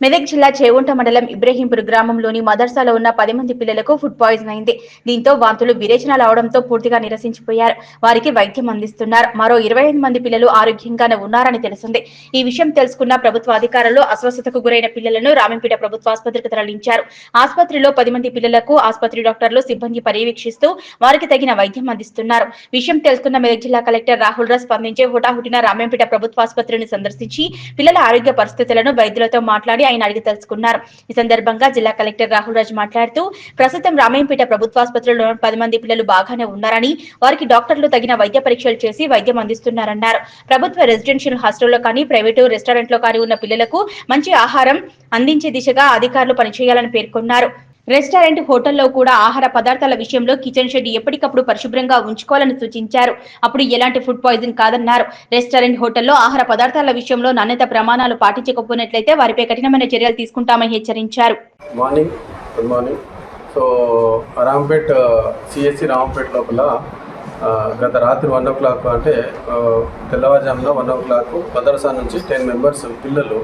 మెదక్ జిల్లా చేగుంట మండలం ఇబ్రహీంపూర్ గ్రామంలోని మదర్సాలో ఉన్న 10 మంది పిల్లలకు ఫుడ్ పాయిజన్ అయింది. దీంతో వాంతులు విరేచనాలు అవడంతో పూర్తిగా నిరసించిపోయారు. వారికి వైద్యం అందిస్తున్నారు. మరో 25 మంది పిల్లలు ఆరోగ్యంగానే ఉన్నారని తెలిసింది. ఈ విషయం తెలుసుకున్న ప్రభుత్వ అధికారులు అస్వస్థతకు గురైన పిల్లలను రామంపేట ప్రభుత్వ ఆసుపత్రికి తరలించారు. ఆసుపత్రిలో 10 మంది పిల్లలకు ఆసుపత్రి డాక్టర్లు సిబ్బంది పర్యవేక్షిస్తూ వారికి తగిన వైద్యం అందిస్తున్నారు. విషయం తెలుసుకున్న మెదక్ జిల్లా కలెక్టర్ రాహుల్ రాజ్ స్పందించి హుటాహుటిన రామంపేట ప్రభుత్వ ఆసుపత్రిని సందర్శించి పిల్లల ఆరోగ్య పరిస్థితులను వైద్యులతో మాట్లాడి ఆయన అడిగి తెలుసుకున్నారు. ఈ సందర్భంగా జిల్లా కలెక్టర్ రాహుల్ రాజ్ మాట్లాడుతూ ప్రస్తుతం రామాయంపేట ప్రభుత్వాసుపత్రిలో 10 మంది పిల్లలు బాగానే ఉన్నారని వారికి డాక్టర్లు తగిన వైద్య పరీక్షలు చేసి వైద్యం అందిస్తున్నారన్నారు. ప్రభుత్వ రెసిడెన్షియల్ హాస్టల్లో కానీ ప్రైవేటు రెస్టారెంట్లో కానీ ఉన్న పిల్లలకు మంచి ఆహారం అందించే దిశగా అధికారులు పనిచేయాలని పేర్కొన్నారు. రెస్టారెంట్ హోటల్లో కూడా ఆహార పదార్థాల విషయంలో కిచెన్ షెడ్ ఎప్పటికప్పుడు పరిశుభ్రంగా ఉంచుకోవాలని సూచించారు. అప్పుడు ఎలాంటి ఫుడ్ పాయిజన్ కాదన్నారు. రెస్టారెంట్ హోటల్లో ఆహార పదార్థాల విషయంలో నాణ్యత ప్రమాణాలు పాటించకపోయినట్లయితే వారిపై కఠినమైన చర్యలు తీసుకుంటామని హెచ్చరించారు. Good morning. So Rampet CSC Rampet లోపల గత రాత్రి 1 o'clock అంటే తెల్లవారుజామున 1 o'clock మదర్సా నుంచి 10 members పిల్లలు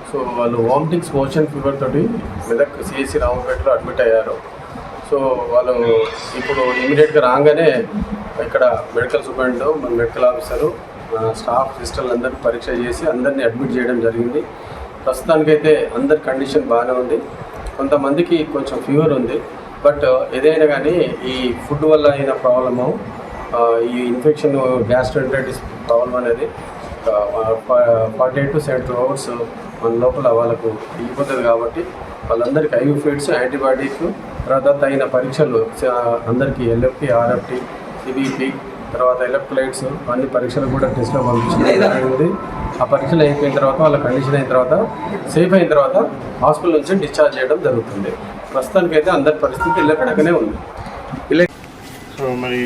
సో వాళ్ళు వామిటింగ్స్ మోషన్ ఫీవర్ తోటి మెదక్ సిఎస్సి రామంపేటలో అడ్మిట్ అయ్యారు. సో వాళ్ళు ఇప్పుడు ఇమీడియట్గా రాగానే ఇక్కడ medical superintendent medical officer staff సిస్టర్లు అందరికీ పరీక్ష చేసి అందరినీ అడ్మిట్ చేయడం జరిగింది. ప్రస్తుతానికైతే అందరి కండిషన్ బాగానే ఉంది. కొంతమందికి కొంచెం ఫీవర్ ఉంది. బట్ ఏదైనా కానీ ఈ ఫుడ్ వల్ల అయిన ప్రాబ్లము ఈ ఇన్ఫెక్షన్ గ్యాస్ట్రైటిస్ ప్రాబ్లం అనేది 48 to 72 hours మన లోపల వాళ్ళకు ఇగిపోతుంది. కాబట్టి వాళ్ళందరికీ ఐవి ఫీడ్స్, యాంటీబయాటిక్, తర్వాత తగిన పరీక్షలు అందరికీ ఎల్ఎఫ్టీ, ఆర్ఎఫ్టీ, సిబిపి, తర్వాత ఎలక్ట్రోలైట్స్ అన్ని పరీక్షలు కూడా టెస్ట్లో పంపించడం జరిగింది. ఆ పరీక్షలు అయిపోయిన తర్వాత వాళ్ళ కండిషన్ అయిన తర్వాత సేఫ్ అయిన తర్వాత హాస్పిటల్ నుంచి డిశ్చార్జ్ చేయడం జరుగుతుంది. ప్రస్తుతానికైతే అందరి పరిస్థితి ఇళ్ళకడగానే ఉంది. సో మరి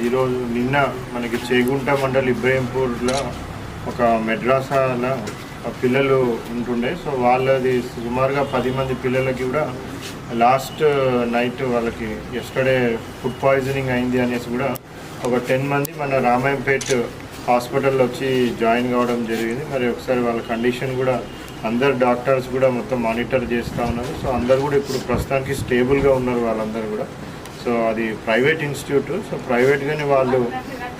ఈరోజు నిన్న మనకి చేగుంట మండల్ ఇబ్రహీంపూర్లో ఒక మెడ్రాసాలో పిల్లలు ఉంటుండే. సో వాళ్ళది సుమారుగా 10 మంది పిల్లలకి కూడా లాస్ట్ నైట్ వాళ్ళకి ఎస్టర్డే ఫుడ్ పాయిజనింగ్ అయింది అనేసి కూడా ఒక 10 మంది మన రామాయంపేట్ హాస్పిటల్లో వచ్చి జాయిన్ కావడం జరిగింది. మరి ఒకసారి వాళ్ళ కండిషన్ కూడా అందరు డాక్టర్స్ కూడా మొత్తం మానిటర్ చేస్తూ ఉన్నారు. సో అందరు కూడా ఇప్పుడు ప్రస్తుతానికి స్టేబుల్గా ఉన్నారు వాళ్ళందరూ కూడా. సో అది ప్రైవేట్ ఇన్స్టిట్యూట్. సో ప్రైవేట్గానే వాళ్ళు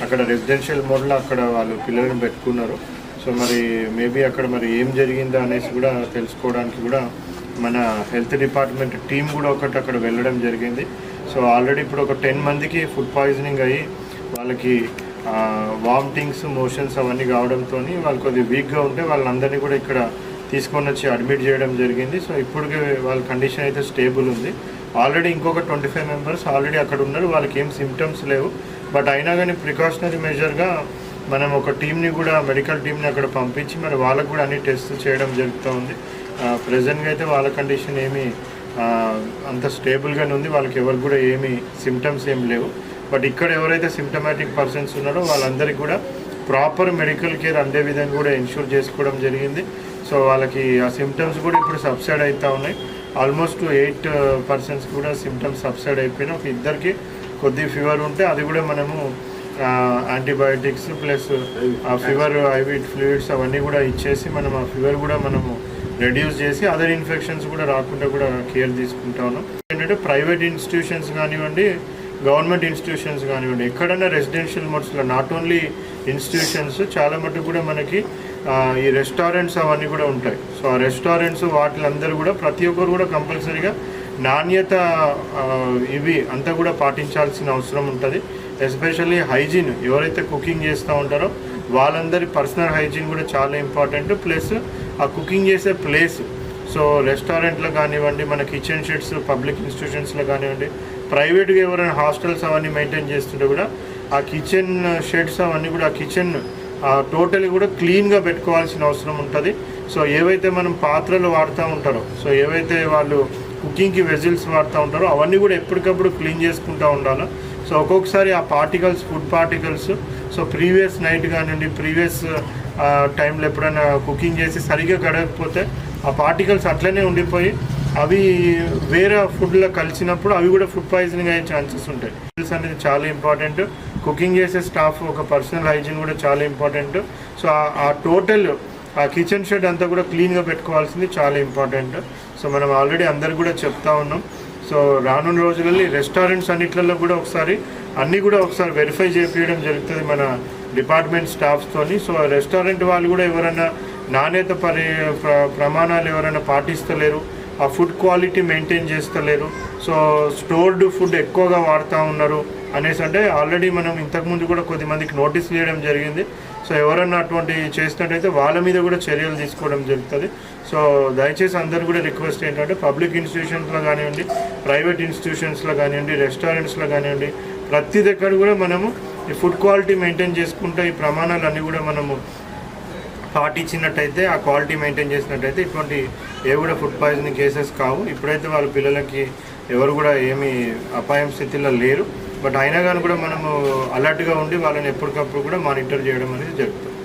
అక్కడ రెసిడెన్షియల్ మోడ్లో అక్కడ వాళ్ళు పిల్లలను పెట్టుకున్నారు. సో మరి మేబీ అక్కడ మరి ఏం జరిగిందో అనేసి కూడా తెలుసుకోవడానికి కూడా మన హెల్త్ డిపార్ట్మెంట్ టీం కూడా ఒకటి అక్కడ వెళ్ళడం జరిగింది. సో ఆల్రెడీ ఇప్పుడు ఒక 10 మందికి ఫుడ్ పాయిజనింగ్ అయ్యి వాళ్ళకి వామిటింగ్స్, మోషన్స్ అవన్నీ కావడంతో వాళ్ళు కొద్దిగా వీక్గా ఉంటే వాళ్ళందరినీ కూడా ఇక్కడ తీసుకొని వచ్చి అడ్మిట్ చేయడం జరిగింది. సో ఇప్పటికి వాళ్ళ కండిషన్ అయితే స్టేబుల్ ఉంది. ఆల్రెడీ ఇంకొక 25 members ఆల్రెడీ అక్కడ ఉన్నారు. వాళ్ళకి ఏం సిమ్టమ్స్ లేవు. బట్ అయినా కానీ ప్రికాషనరీ మెజర్గా మనం ఒక టీంని కూడా మెడికల్ టీంని అక్కడ పంపించి మరి వాళ్ళకు కూడా అన్ని టెస్ట్ చేయడం జరుగుతూ ఉంది. ప్రజెంట్గా అయితే వాళ్ళ కండిషన్ ఏమీ అంత స్టేబుల్గానే ఉంది. వాళ్ళకి ఎవరికి కూడా ఏమీ సిమ్టమ్స్ ఏం లేవు. బట్ ఇక్కడ ఎవరైతే సిమ్టమాటిక్ పర్సన్స్ ఉన్నారో వాళ్ళందరికీ కూడా ప్రాపర్ మెడికల్ కేర్ అందే విధంగా కూడా ఇన్షూర్ చేసుకోవడం జరిగింది. సో వాళ్ళకి ఆ సిమ్టమ్స్ కూడా ఇప్పుడు సబ్సైడ్ అవుతూ ఉన్నాయి. ఆల్మోస్ట్ 8% కూడా సిమ్టమ్స్ సబ్సైడ్ అయిపోయినాయి. ఒక ఇద్దరికి కొద్ది ఫీవర్ ఉంటే అది కూడా మనము యాంటీబయాటిక్స్ ప్లస్ ఆ ఫీవర్ ఐవి ఫ్లూయిడ్స్ అవన్నీ కూడా ఇచ్చేసి మనం ఆ ఫీవర్ కూడా మనము రెడ్యూస్ చేసి అదర్ ఇన్ఫెక్షన్స్ కూడా రాకుండా కూడా కేర్ తీసుకుంటా ఉన్నాం. ఏంటంటే ప్రైవేట్ ఇన్స్టిట్యూషన్స్ కానివ్వండి, గవర్నమెంట్ ఇన్స్టిట్యూషన్స్ కానివ్వండి, ఎక్కడైనా రెసిడెన్షియల్ మోడ్స్లో నాట్ ఓన్లీ ఇన్స్టిట్యూషన్స్ చాలా మటుకు కూడా మనకి ఈ రెస్టారెంట్స్ అవన్నీ కూడా ఉంటాయి. సో ఆ రెస్టారెంట్స్ వాటిలందరూ కూడా ప్రతి ఒక్కరు కూడా కంపల్సరీగా నాణ్యత ఇవి అంతా కూడా పాటించాల్సిన అవసరం ఉంటుంది. ఎస్పెషల్లీ హైజీన్, ఎవరైతే కుకింగ్ చేస్తూ ఉంటారో వాళ్ళందరి పర్సనల్ హైజీన్ కూడా చాలా ఇంపార్టెంట్. ప్లస్ ఆ కుకింగ్ చేసే ప్లేస్, సో రెస్టారెంట్లో కానివ్వండి, మన కిచెన్ షెడ్స్ పబ్లిక్ ఇన్స్టిట్యూషన్స్లో కానివ్వండి, ప్రైవేట్గా ఎవరైనా హాస్టల్స్ అవన్నీ మెయింటైన్ చేస్తుంటే కూడా ఆ కిచెన్ షెడ్స్ అవన్నీ కూడా ఆ కిచెన్ టోటల్ కూడా క్లీన్గా పెట్టుకోవాల్సిన అవసరం ఉంటుంది. సో ఏవైతే మనం పాత్రలు వాడుతూ ఉంటారో, సో ఏవైతే వాళ్ళు కుకింగ్కి వెజిల్స్ వాడుతూ ఉంటారో అవన్నీ కూడా ఎప్పటికప్పుడు క్లీన్ చేసుకుంటూ ఉండాలి. సో ఒక్కొక్కసారి ఆ particles, food particles, so previous night కానివ్వండి, ప్రీవియస్ టైంలో ఎప్పుడైనా కుకింగ్ చేసి సరిగ్గా కడగకపోతే ఆ పార్టికల్స్ అట్లనే ఉండిపోయి అవి వేరే ఫుడ్లో కలిసినప్పుడు అవి కూడా ఫుడ్ పాయిజనింగ్ అయ్యే ఛాన్సెస్ ఉంటాయి. అనేది చాలా ఇంపార్టెంట్. కుకింగ్ చేసే స్టాఫ్ ఒక పర్సనల్ హైజీన్ కూడా చాలా ఇంపార్టెంట్. సో ఆ టోటల్ ఆ కిచెన్ షెడ్ అంతా కూడా క్లీన్గా పెట్టుకోవాల్సింది చాలా ఇంపార్టెంట్. సో మనం ఆల్రెడీ అందరు కూడా చెప్తా ఉన్నాం. సో రానున్న రోజులలో రెస్టారెంట్స్ అన్నిట్లలో కూడా ఒకసారి వెరిఫై చేయించడం జరుగుతుంది మన డిపార్ట్మెంట్ స్టాఫ్స్తోని. సో రెస్టారెంట్ వాళ్ళు కూడా ఎవరైనా నాణ్యత ప్రమాణాలు ఎవరైనా పాటిస్తలేరు, ఆ ఫుడ్ క్వాలిటీ మెయింటైన్ చేస్తలేరు, సో స్టోర్డ్ ఫుడ్ ఎక్కువగా వాడుతూ ఉన్నారు అనేసి అంటే ఆల్రెడీ మనం ఇంతకుముందు కూడా కొద్దిమందికి నోటీసులు ఇవ్వడం జరిగింది. సో ఎవరన్నా అటువంటి చేసినట్టయితే వాళ్ళ మీద కూడా చర్యలు తీసుకోవడం జరుగుతుంది. సో దయచేసి అందరూ కూడా రిక్వెస్ట్ ఏంటంటే పబ్లిక్ ఇన్స్టిట్యూషన్స్లో కానివ్వండి, ప్రైవేట్ ఇన్స్టిట్యూషన్స్లో కానివ్వండి, రెస్టారెంట్స్లో కానివ్వండి, ప్రతి దగ్గర కూడా మనము ఈ ఫుడ్ క్వాలిటీ మెయింటైన్ చేసుకుంటే ఈ ప్రమాణాలన్నీ కూడా మనము పాటించినట్టయితే, ఆ క్వాలిటీ మెయింటైన్ చేసినట్టయితే ఇటువంటి ఏ కూడా ఫుడ్ పాయిజనింగ్ కేసెస్ కావు. ఇప్పుడైతే వాళ్ళ పిల్లలకి ఎవరు కూడా ఏమీ అపాయం స్థితిలో లేరు. బట్ అయినా కానీ కూడా మనము అలర్ట్గా ఉండి వాళ్ళని ఎప్పటికప్పుడు కూడా మానిటర్ చేయడం అనేది జరుగుతుంది.